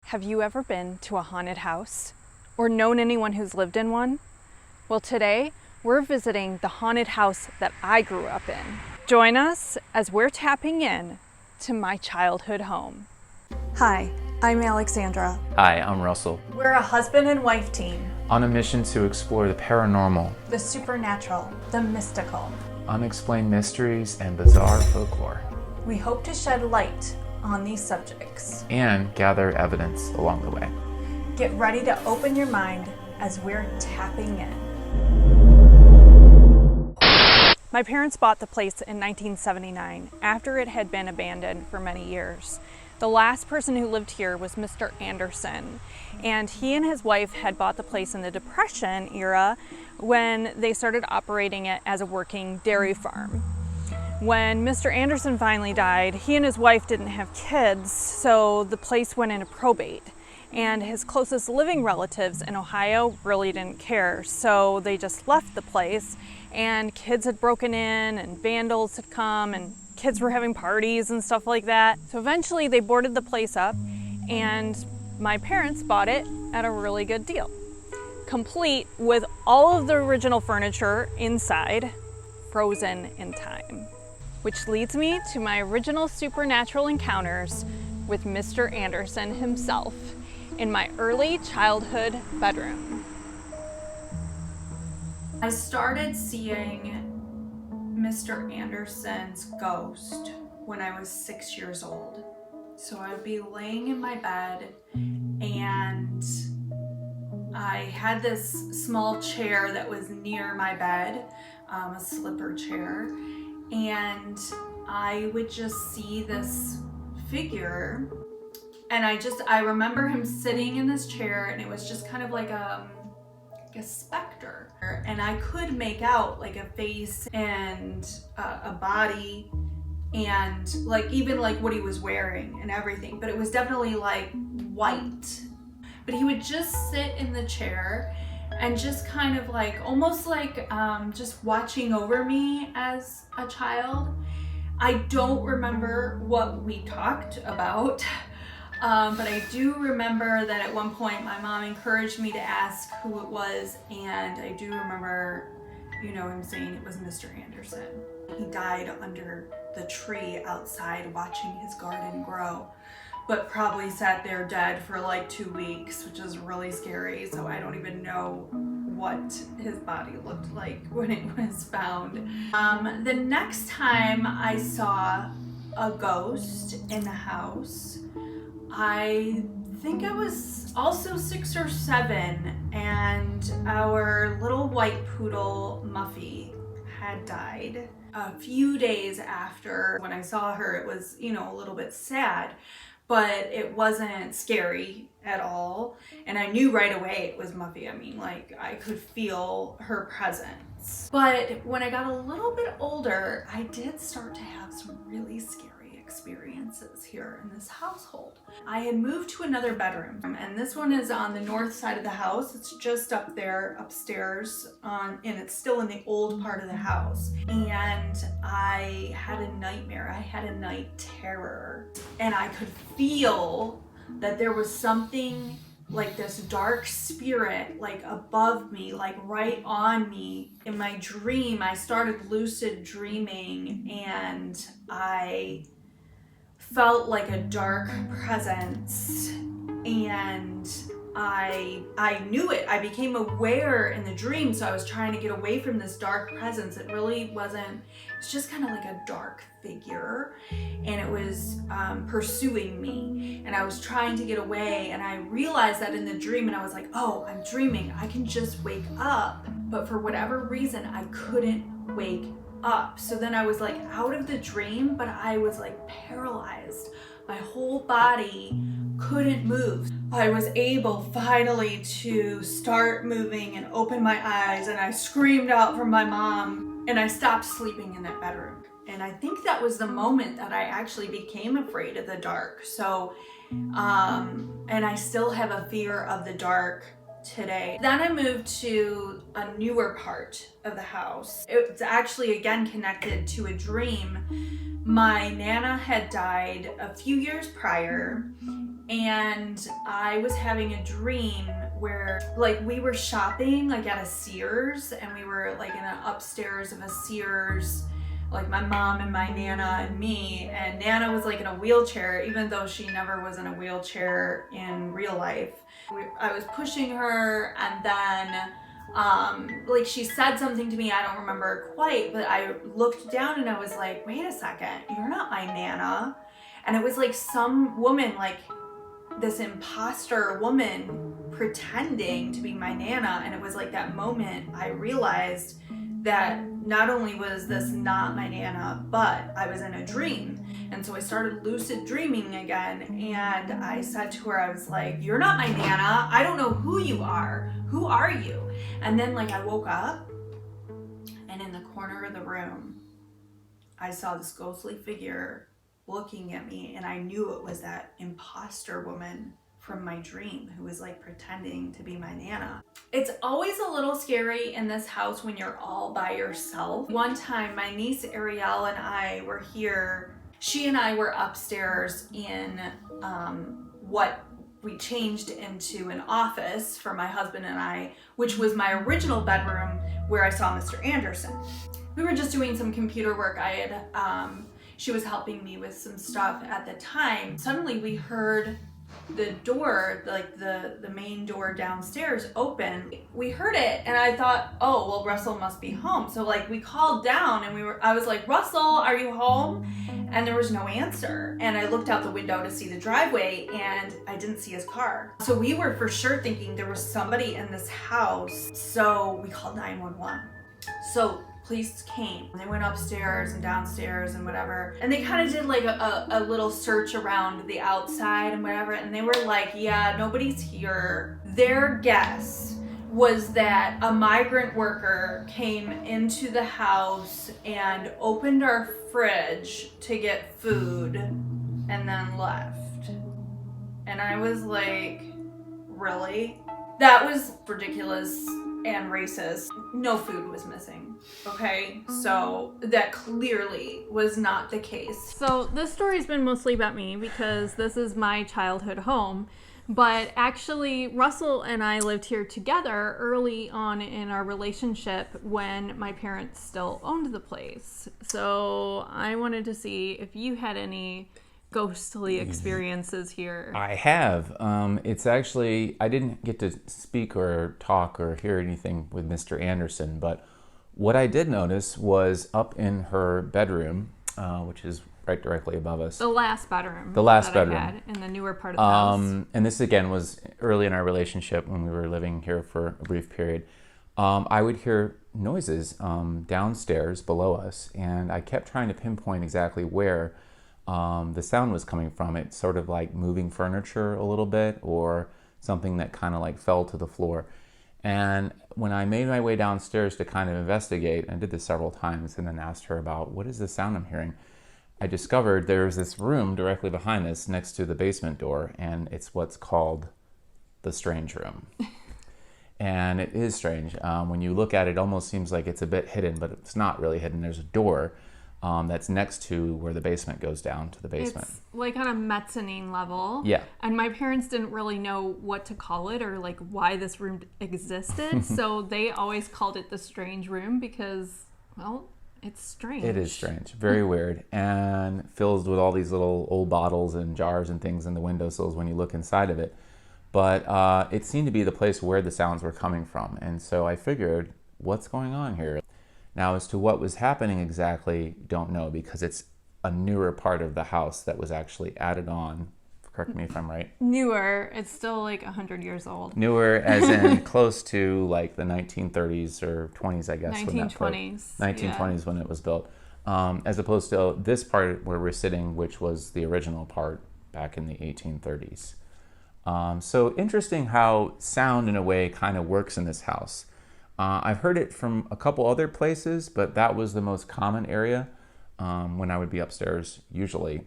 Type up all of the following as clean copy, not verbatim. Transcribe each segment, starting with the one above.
Have you ever been to a haunted house? Or known anyone who's lived in one? Well, today we're visiting the haunted house that I grew up in. Join us as we're tapping in to my childhood home. Hi, I'm Alexandra. Hi, I'm Russell. We're a husband and wife team. On a mission to explore the paranormal, The supernatural, the mystical. unexplained mysteries, and bizarre folklore. We hope to shed light on these subjects. And gather evidence along the way. Get ready to open your mind as we're tapping in. My parents bought the place in 1979 after it had been abandoned for many years. The last person who lived here was Mr. Anderson, and he and his wife had bought the place in the Depression era when they started operating it as a working dairy farm. When Mr. Anderson finally died, he and his wife didn't have kids, so the place went into probate. And his closest living relatives in Ohio really didn't care, so they just left the place, and kids had broken in and vandals had come and kids were having parties and stuff like that. So eventually they boarded the place up and my parents bought it at a really good deal, complete with all of the original furniture inside, frozen in time. Which leads me to my original supernatural encounters with Mr. Anderson himself in my early childhood bedroom. I started seeing Mr. Anderson's ghost when I was 6 years old. So I would be laying in my bed and I had this small chair that was near my bed, a slipper chair, and I would just see this figure, and I remember him sitting in this chair, and it was just kind of like a specter, and I could make out like a face and a body and like even like what he was wearing and everything, but it was definitely like white. But he would just sit in the chair and just kind of like almost like just watching over me as a child. I don't remember what we talked about, but I do remember that at one point my mom encouraged me to ask who it was, and I do remember, him saying it was Mr. Anderson. He died under the tree outside watching his garden grow, but probably sat there dead for like 2 weeks, which is really scary. So I don't even know what his body looked like when it was found. The next time I saw a ghost in the house, I think I was also 6 or 7, and our little white poodle Muffy had died. A few days after when I saw her, it was, a little bit sad, but it wasn't scary at all. And I knew right away it was Muffy. I mean, like, I could feel her presence. But when I got a little bit older, I did start to have some really scary experiences here in this household. I had moved to another bedroom, and this one is on the north side of the house. It's just up there upstairs and it's still in the old part of the house. And I had a nightmare. I had a night terror, and I could feel that there was something like this dark spirit like above me, like right on me. In my dream, I started lucid dreaming, and I felt like a dark presence, and I knew it. I became aware in the dream, so I was trying to get away from this dark presence. It really wasn't, it's just kind of like a dark figure, and it was pursuing me, and I was trying to get away, and I realized that in the dream, and I was like, oh, I'm dreaming, I can just wake up. But for whatever reason, I couldn't wake up. So then I was like out of the dream, but I was like paralyzed. My whole body couldn't move. I was able finally to start moving and open my eyes, and I screamed out for my mom, and I stopped sleeping in that bedroom. And I think that was the moment that I actually became afraid of the dark. So, and I still have a fear of the dark today. Then I moved to a newer part of the house. It's actually again connected to a dream. My Nana had died a few years prior, and I was having a dream where like we were shopping like at a Sears, and we were like in an upstairs of a Sears, like my mom and my Nana and me, and Nana was like in a wheelchair, even though she never was in a wheelchair in real life. I was pushing her, and then like she said something to me, I don't remember quite, but I looked down and I was like, wait a second, you're not my Nana. And it was like some woman, like this imposter woman pretending to be my Nana. And it was like that moment I realized that not only was this not my Nana, but I was in a dream. And so I started lucid dreaming again, and I said to her, I was like, you're not my Nana. I don't know who you are. Who are you? And then like I woke up, and in the corner of the room, I saw this ghostly figure looking at me, and I knew it was that imposter woman from my dream who was like pretending to be my Nana. It's always a little scary in this house when you're all by yourself. One time my niece Ariel and I were here. She and I were upstairs in what we changed into an office for my husband and I, which was my original bedroom where I saw Mr. Anderson. We were just doing some computer work. She was helping me with some stuff at the time. Suddenly we heard the door, like the main door downstairs open. We heard it, and I thought, oh, well, Russell must be home. So like we called down, and I was like, Russell, are you home? And there was no answer. And I looked out the window to see the driveway, and I didn't see his car. So we were for sure thinking there was somebody in this house. So we called 911. So police came. They went upstairs and downstairs and whatever. And they kind of did like a little search around the outside and whatever. And they were like, yeah, nobody's here. Their guess was that a migrant worker came into the house and opened our fridge to get food and then left. And I was like, really? That was ridiculous and racist. No food was missing, okay? So that clearly was not the case. So this story's been mostly about me because this is my childhood home. But actually, Russell and I lived here together early on in our relationship when my parents still owned the place. So I wanted to see if you had any ghostly experiences here. I have. It's actually, I didn't get to speak or talk or hear anything with Mr. Anderson, but what I did notice was up in her bedroom, which is right directly above us. The last bedroom. I had in the newer part of the house. And this again was early in our relationship when we were living here for a brief period. I would hear noises downstairs below us, and I kept trying to pinpoint exactly where the sound was coming from. It's sort of like moving furniture a little bit, or something that kind of like fell to the floor. And when I made my way downstairs to kind of investigate, I did this several times and then asked her about, what is the sound I'm hearing? I discovered there's this room directly behind us next to the basement door, and it's what's called the strange room. And it is strange. When you look at it, it almost seems like it's a bit hidden, but it's not really hidden. There's a door that's next to where the basement goes down to the basement. It's like on a mezzanine level. Yeah. And my parents didn't really know what to call it or like why this room existed. So they always called it the strange room because, well, it's strange. It is strange. Very weird. And filled with all these little old bottles and jars and things in the windowsills when you look inside of it. But it seemed to be the place where the sounds were coming from. And so I figured, what's going on here? Now, as to what was happening exactly, don't know, because it's a newer part of the house that was actually added on. Correct me if I'm right. Newer. It's still like 100 years old. Newer as in close to like the 1930s or 20s, I guess. 1920s. 1920s when it was built. As opposed to this part where we're sitting, which was the original part back in the 1830s. So interesting how sound in a way kind of works in this house. I've heard it from a couple other places, but that was the most common area when I would be upstairs, usually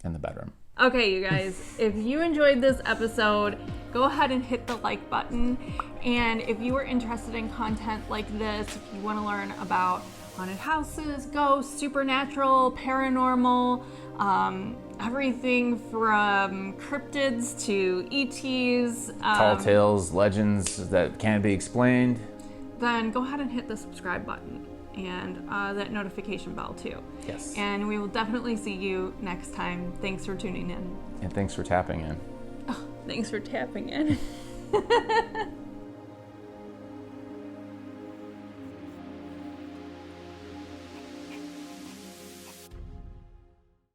in the bedroom. Okay, you guys, if you enjoyed this episode, go ahead and hit the like button. And if you are interested in content like this, if you want to learn about haunted houses, ghosts, supernatural, paranormal, everything from cryptids to ETs. Tall tales, legends that can't be explained. Then go ahead and hit the subscribe button and that notification bell too. Yes. And we will definitely see you next time. Thanks for tuning in. And thanks for tapping in. Oh, thanks for tapping in.